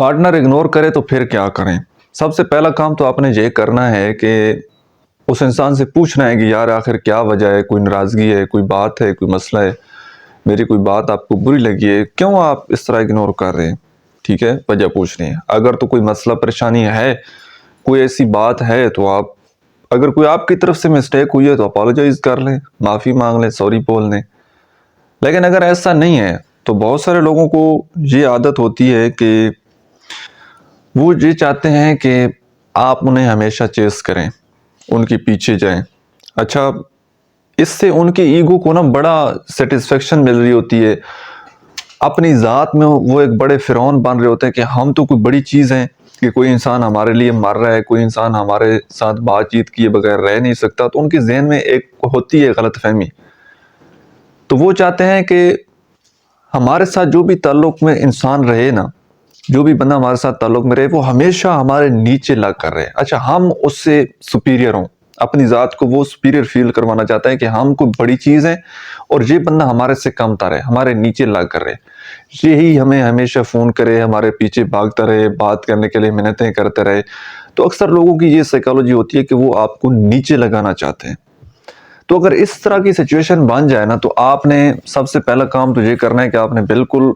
Partner ignore کرے تو پھر کیا کریں؟ سب سے پہلا کام تو آپ نے یہ کرنا ہے کہ اس انسان سے پوچھنا ہے کہ یار آخر کیا وجہ ہے، کوئی ناراضگی ہے، کوئی بات ہے، کوئی مسئلہ ہے، میری کوئی بات آپ کو بری لگی ہے، کیوں آپ اس طرح اگنور کر رہے ہیں؟ ٹھیک ہے، وجہ پوچھنی ہے۔ اگر تو کوئی مسئلہ پریشانی ہے، کوئی ایسی بات ہے تو اگر کوئی آپ کی طرف سے مسٹیک ہوئی ہے تو اپالوجائز کر لیں، معافی مانگ لیں، سوری بول لیں۔ لیکن اگر ایسا نہیں ہے تو بہت سارے لوگوں کو یہ عادت ہوتی ہے کہ وہ یہ چاہتے ہیں کہ آپ انہیں ہمیشہ چیز کریں، ان کے پیچھے جائیں۔ اچھا، اس سے ان کی ایگو کو نا بڑا سیٹسفیکشن مل رہی ہوتی ہے، اپنی ذات میں وہ ایک بڑے فرعون بن رہے ہوتے ہیں کہ ہم تو کوئی بڑی چیز ہیں، کہ کوئی انسان ہمارے لیے مر رہا ہے، کوئی انسان ہمارے ساتھ بات چیت کیے بغیر رہ نہیں سکتا۔ تو ان کے ذہن میں ایک ہوتی ہے غلط فہمی، تو وہ چاہتے ہیں کہ ہمارے ساتھ جو بھی تعلق میں انسان رہے نا، جو بھی بندہ ہمارے ساتھ تعلق میں رہے، وہ ہمیشہ ہمارے نیچے لگ کر رہے۔ اچھا، ہم اس سے سپیریئر ہوں، اپنی ذات کو وہ سپیریئر فیل کروانا چاہتا ہے کہ ہم کوئی بڑی چیز ہیں اور یہ بندہ ہمارے سے کم تر ہے، ہمارے نیچے لگ کر رہے۔ یہی ہمیں ہمیشہ فون کرے، ہمارے پیچھے بھاگتا رہے، بات کرنے کے لیے منتیں کرتے رہے۔ تو اکثر لوگوں کی یہ سائیکالوجی ہوتی ہے کہ وہ آپ کو نیچے لگانا چاہتے ہیں۔ تو اگر اس طرح کی سچویشن بن جائے نا، تو آپ نے سب سے پہلا کام تو یہ کرنا ہے کہ آپ نے بالکل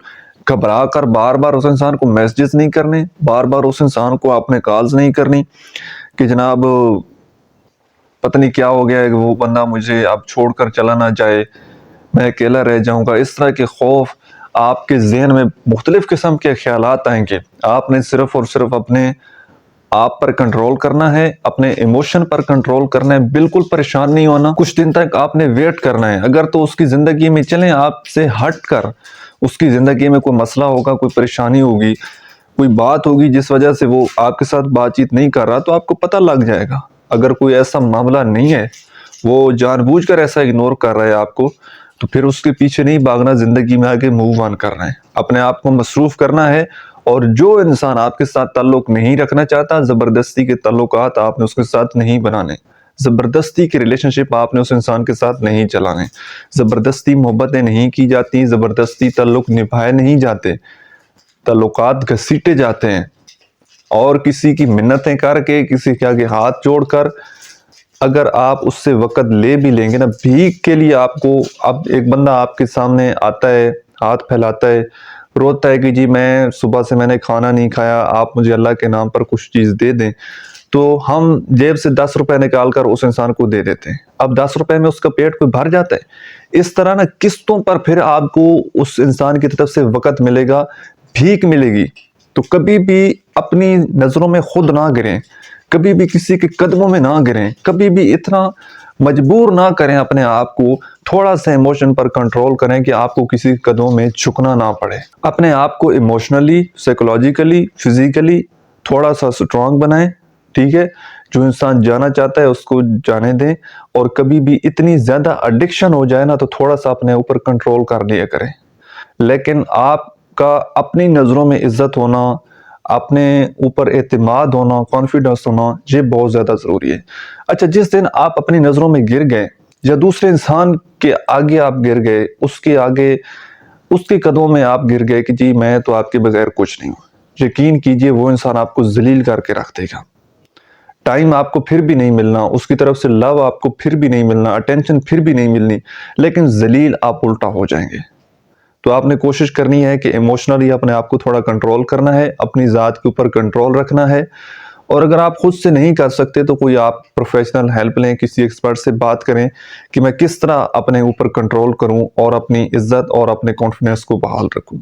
گھبرا کر بار بار اس انسان کو میسیجز نہیں کرنے، بار بار اس انسان کو آپ نے کالز نہیں کرنی کہ جناب پتہ نہیں کیا ہو گیا ہے کہ وہ بندہ مجھے اب چھوڑ کر چلا نہ جائے، میں اکیلا رہ جاؤں گا۔ اس طرح کے خوف آپ کے ذہن میں مختلف قسم کے خیالات آئیں گے۔ آپ نے صرف اور صرف اپنے آپ پر کنٹرول کرنا ہے، اپنے ایموشن پر کنٹرول کرنا ہے، بالکل پریشان نہیں ہونا۔ کچھ دن تک آپ نے ویٹ کرنا ہے۔ اگر تو اس کی زندگی میں چلیں آپ سے ہٹ کر، اس کی زندگی میں کوئی مسئلہ ہوگا، کوئی پریشانی ہوگی، کوئی بات ہوگی جس وجہ سے وہ آپ کے ساتھ بات چیت نہیں کر رہا، تو آپ کو پتہ لگ جائے گا۔ اگر کوئی ایسا معاملہ نہیں ہے، وہ جان بوجھ کر ایسا اگنور کر رہا ہے آپ کو، تو پھر اس کے پیچھے نہیں بھاگنا، زندگی میں آگے موو آن کرنا ہے، اپنے آپ کو مصروف کرنا ہے۔ اور جو انسان آپ کے ساتھ تعلق نہیں رکھنا چاہتا، زبردستی کے تعلقات آپ نے اس کے ساتھ نہیں بنانے، زبردستی کی ریلیشن شپ آپ نے اس انسان کے ساتھ نہیں چلانے، زبردستی محبتیں نہیں کی جاتی، زبردستی تعلق نبھائے نہیں جاتے، تعلقات گھسیٹے جاتے ہیں۔ اور کسی کی منتیں کر کے، کسی کے آگے ہاتھ جوڑ کر اگر آپ اس سے وقت لے بھی لیں گے نا، بھیک کے لیے آپ کو، اب ایک بندہ آپ کے سامنے آتا ہے، ہاتھ پھیلاتا ہے، روتا ہے کہ جی صبح سے میں نے کھانا نہیں کھایا، آپ مجھے اللہ کے نام پر کچھ چیز دے دیں، تو ہم جیب سے 10 روپے نکال کر اس انسان کو دے دیتے ہیں۔ اب 10 روپے میں اس کا پیٹ کوئی بھر جاتا ہے؟ اس طرح نا قسطوں پر پھر آپ کو اس انسان کی طرف سے وقت ملے گا، بھیک ملے گی۔ تو کبھی بھی اپنی نظروں میں خود نہ گریں، کبھی بھی کسی کے قدموں میں نہ گریں، کبھی بھی اتنا مجبور نہ کریں اپنے آپ کو، تھوڑا سا ایموشن پر کنٹرول کریں کہ آپ کو کسی قدموں میں جھکنا نہ پڑے۔ اپنے آپ کو ایموشنلی، سائیکولوجیکلی، فزیکلی تھوڑا سا سٹرونگ بنائیں، ٹھیک ہے؟ جو انسان جانا چاہتا ہے اس کو جانے دیں، اور کبھی بھی اتنی زیادہ ایڈکشن ہو جائے نا تو تھوڑا سا اپنے اوپر کنٹرول کر لیا کریں۔ لیکن آپ کا اپنی نظروں میں عزت ہونا، اپنے اوپر اعتماد ہونا، کانفیڈنس ہونا، یہ بہت زیادہ ضروری ہے۔ اچھا، جس دن آپ اپنی نظروں میں گر گئے یا دوسرے انسان کے آگے آپ گر گئے، اس کے آگے، اس کے قدموں میں آپ گر گئے کہ جی میں تو آپ کے بغیر کچھ نہیں ہوں، یقین کیجئے وہ انسان آپ کو ذلیل کر کے رکھ دے گا۔ ٹائم آپ کو پھر بھی نہیں ملنا، اس کی طرف سے لو آپ کو پھر بھی نہیں ملنا، اٹینشن پھر بھی نہیں ملنی، لیکن ذلیل آپ الٹا ہو جائیں گے۔ تو آپ نے کوشش کرنی ہے کہ ایموشنلی اپنے آپ کو تھوڑا کنٹرول کرنا ہے، اپنی ذات کے اوپر کنٹرول رکھنا ہے۔ اور اگر آپ خود سے نہیں کر سکتے تو کوئی آپ پروفیشنل ہیلپ لیں، کسی ایکسپرٹ سے بات کریں کہ میں کس طرح اپنے اوپر کنٹرول کروں اور اپنی عزت اور اپنے کانفیڈنس کو بحال رکھوں۔